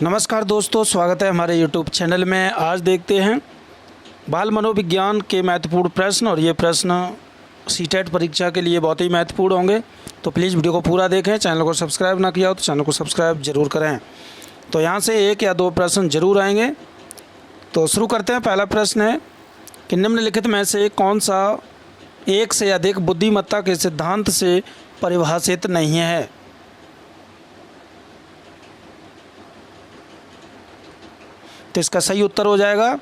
नमस्कार दोस्तों, स्वागत है हमारे YouTube चैनल में। आज देखते हैं बाल मनोविज्ञान के महत्वपूर्ण प्रश्न, और ये प्रश्न सीटेट परीक्षा के लिए बहुत ही महत्वपूर्ण होंगे। तो प्लीज़ वीडियो को पूरा देखें। चैनल को सब्सक्राइब ना किया हो तो चैनल को सब्सक्राइब जरूर करें। तो यहाँ से एक या दो प्रश्न जरूर आएंगे। तो शुरू करते हैं। पहला प्रश्न है कि निम्नलिखित में से कौन सा एक से अधिक बुद्धिमत्ता के सिद्धांत से परिभाषित नहीं है। तो इसका सही उत्तर हो जाएगा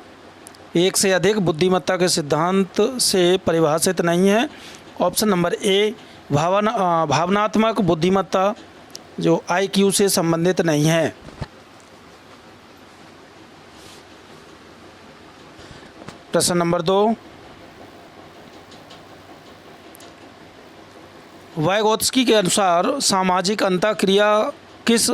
एक से अधिक बुद्धिमत्ता के सिद्धांत से परिभाषित नहीं है। ऑप्शन नंबर ए भावनात्मक बुद्धिमत्ता, जो IQ से संबंधित नहीं है। प्रश्न नंबर 2, वाइगोत्स्की के अनुसार सामाजिक अंतःक्रिया किस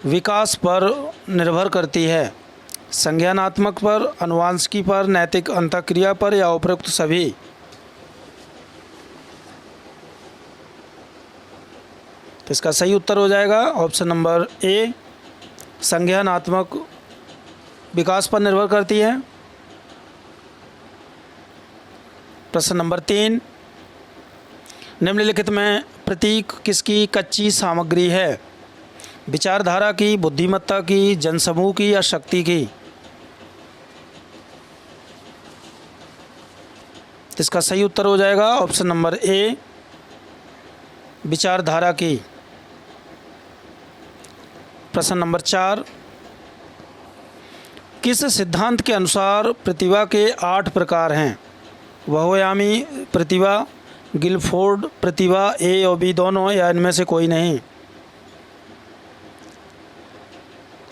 विकास पर निर्भर करती है। संज्ञानात्मक पर, आनुवंशिकी पर, नैतिक अंतःक्रिया पर, या उपरोक्त सभी। तो इसका सही उत्तर हो जाएगा ऑप्शन नंबर ए, संज्ञानात्मक विकास पर निर्भर करती है। प्रश्न नंबर 3, निम्नलिखित में प्रतीक किसकी कच्ची सामग्री है। विचारधारा की, बुद्धिमत्ता की, जनसमूह की, या शक्ति की। इसका सही उत्तर हो जाएगा ऑप्शन नंबर ए, विचारधारा की। प्रश्न नंबर 4, किस सिद्धांत के अनुसार प्रतिभा के 8 प्रकार हैं। बहुआयामी प्रतिभा, गिलफोर्ड प्रतिभा, ए और बी दोनों, या इनमें से कोई नहीं।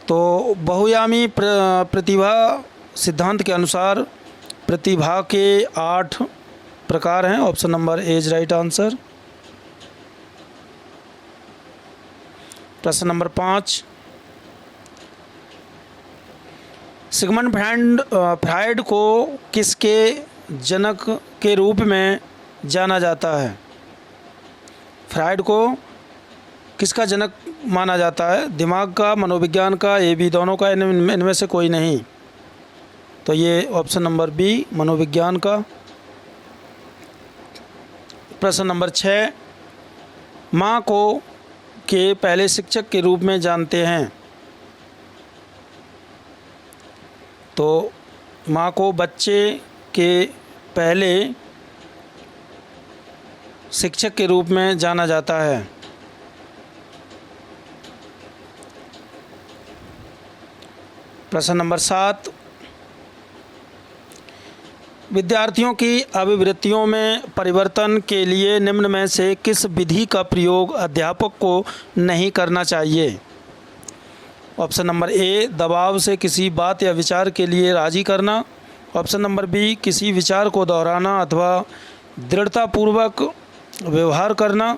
तो बहुआयामी प्रतिभा सिद्धांत के अनुसार प्रतिभा के 8 प्रकार हैं। Option number A is right answer. प्रश्न नंबर 5, सिगमंड फ्रायड को किसके जनक के रूप में जाना जाता है। फ्रायड को किसका जनक माना जाता है। दिमाग का, मनोविज्ञान का, ए बी दोनों का, इनमें से कोई नहीं। तो ये ऑप्शन नंबर बी, मनोविज्ञान का। प्रश्न नंबर 6, माँ को के पहले शिक्षक के रूप में जानते हैं। तो माँ को बच्चे के पहले शिक्षक के रूप में जाना जाता है। प्रश्न नंबर 7, विद्यार्थियों की अभिवृत्तियों में परिवर्तन के लिए निम्न में से किस विधि का प्रयोग अध्यापक को नहीं करना चाहिए। ऑप्शन नंबर ए, दबाव से किसी बात या विचार के लिए राजी करना। ऑप्शन नंबर बी, किसी विचार को दोहराना अथवा दृढ़तापूर्वक व्यवहार करना।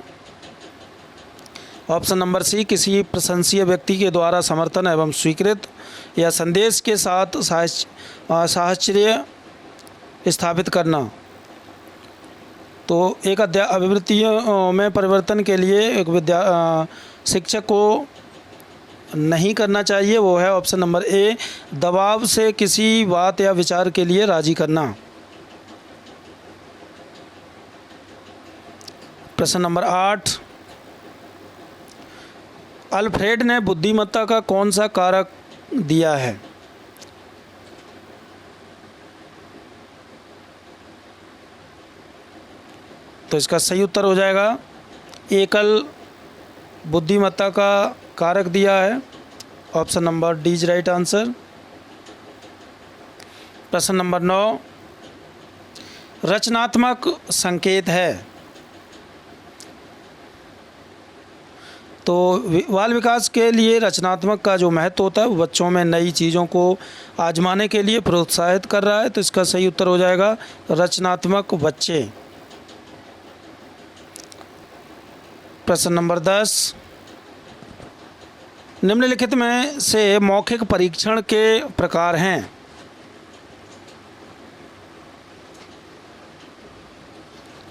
ऑप्शन नंबर सी, किसी प्रशंसीय व्यक्ति के द्वारा समर्थन एवं स्वीकृत या संदेश के साथ साहचर्य स्थापित करना। तो एक अभिवृत्तियों में परिवर्तन के लिए एक शिक्षक को नहीं करना चाहिए, वो है ऑप्शन नंबर ए, दबाव से किसी बात या विचार के लिए राजी करना। प्रश्न नंबर 8, अल्फ्रेड ने बुद्धिमत्ता का कौन सा कारक दिया है। तो इसका सही उत्तर हो जाएगा एकल बुद्धिमत्ता का कारक दिया है। Option number D is right answer. प्रश्न नंबर 9, रचनात्मक संकेत है। तो बाल विकास के लिए रचनात्मक का जो महत्व होता है वो बच्चों में नई चीज़ों को आजमाने के लिए प्रोत्साहित कर रहा है। तो इसका सही उत्तर हो जाएगा रचनात्मक बच्चे। प्रश्न नंबर 10, निम्नलिखित में से मौखिक परीक्षण के प्रकार हैं।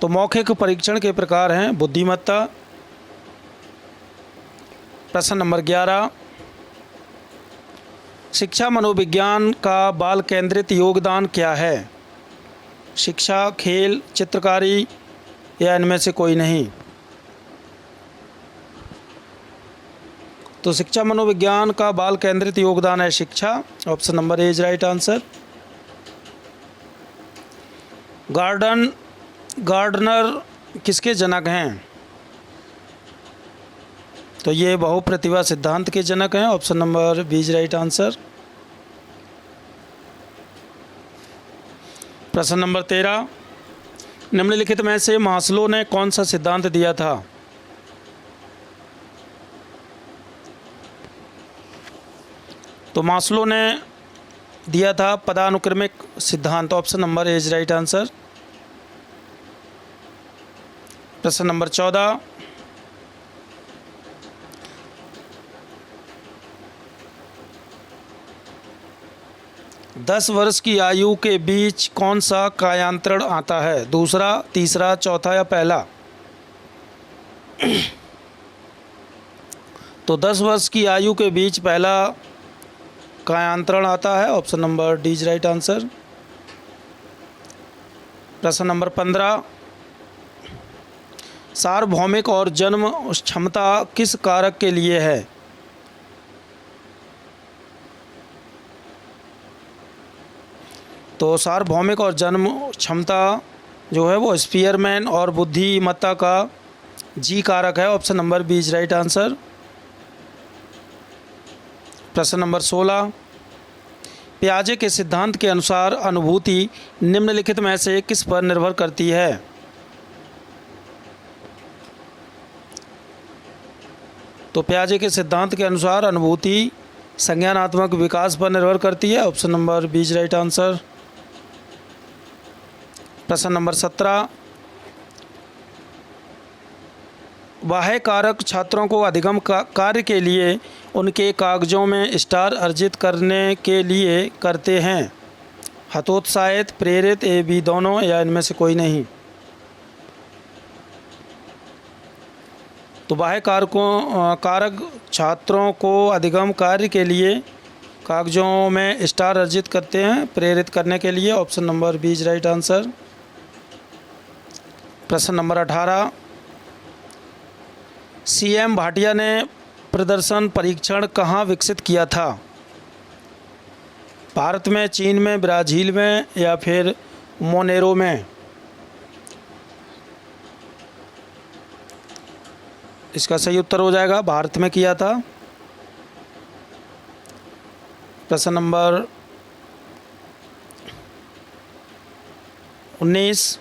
तो मौखिक परीक्षण के प्रकार हैं बुद्धिमत्ता। प्रश्न नंबर 11, शिक्षा मनोविज्ञान का बाल केंद्रित योगदान क्या है? शिक्षा, खेल, चित्रकारी या इनमें से कोई नहीं? तो शिक्षा मनोविज्ञान का बाल केंद्रित योगदान है शिक्षा। Option number A is right answer. Gardner किसके जनक हैं? तो ये बहुप्रतिभा सिद्धांत के जनक हैं। Option number B is right answer. प्रश्न नंबर 13, निम्नलिखित में से मास्लो ने कौन सा सिद्धांत दिया था? तो मास्लो ने दिया था पदानुक्रमिक सिद्धांत। Option number A is right answer. प्रश्न नंबर 14, दस वर्ष की आयु के बीच कौन सा कायांतरण आता है? दूसरा, तीसरा, चौथा या पहला? तो 10 वर्ष की आयु के बीच पहला कायांतरण आता है। Option number D is right answer. प्रश्न नंबर 15, सार्वभौमिक और जन्म क्षमता किस कारक के लिए है? तो सार्वभौमिक और जन्म क्षमता जो है वो स्पीयरमैन और बुद्धिमत्ता का जी कारक है। Option number B is right answer. प्रश्न नंबर 16, पियाजे के सिद्धांत के अनुसार अनुभूति निम्नलिखित में से किस पर निर्भर करती है? तो पियाजे के सिद्धांत के अनुसार अनुभूति संज्ञानात्मक विकास पर निर्भर करती है। Option number B is right answer. प्रश्न नंबर 17, बाह्य कारक छात्रों को अधिगम कार्य के लिए उनके कागजों में स्टार अर्जित करने के लिए करते हैं। हतोत्साहित, प्रेरित, ए बी दोनों या इनमें से कोई नहीं? तो बाह्य कारक छात्रों को अधिगम कार्य के लिए कागजों में स्टार अर्जित करते हैं प्रेरित करने के लिए। Option number B is right answer. प्रश्न नंबर 18, सीएम भाटिया ने प्रदर्शन परीक्षण कहाँ विकसित किया था? भारत में, चीन में, ब्राज़ील में या फिर मोनेरो में? इसका सही उत्तर हो जाएगा भारत में किया था। प्रश्न नंबर 19,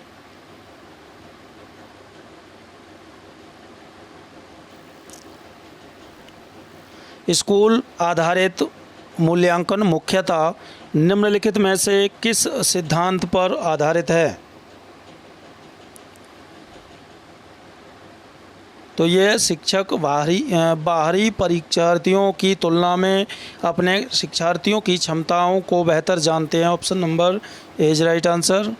स्कूल आधारित मूल्यांकन मुख्यतः निम्नलिखित में से किस सिद्धांत पर आधारित है? तो ये शिक्षक बाहरी परीक्षार्थियों की तुलना में अपने शिक्षार्थियों की क्षमताओं को बेहतर जानते हैं। Option number A is right answer.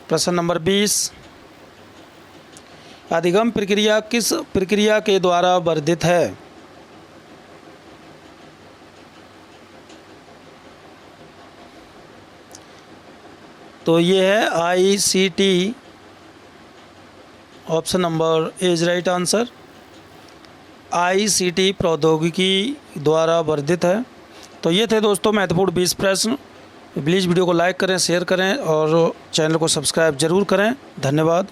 प्रश्न नंबर 20, अधिगम प्रक्रिया किस प्रक्रिया के द्वारा वर्धित है? तो ये है ICT। Option number A is right answer. ICT प्रौद्योगिकी द्वारा वर्धित है। तो ये थे दोस्तों महत्वपूर्ण 20 प्रश्न। प्लीज़ वीडियो को लाइक करें, शेयर करें और चैनल को सब्सक्राइब जरूर करें। धन्यवाद।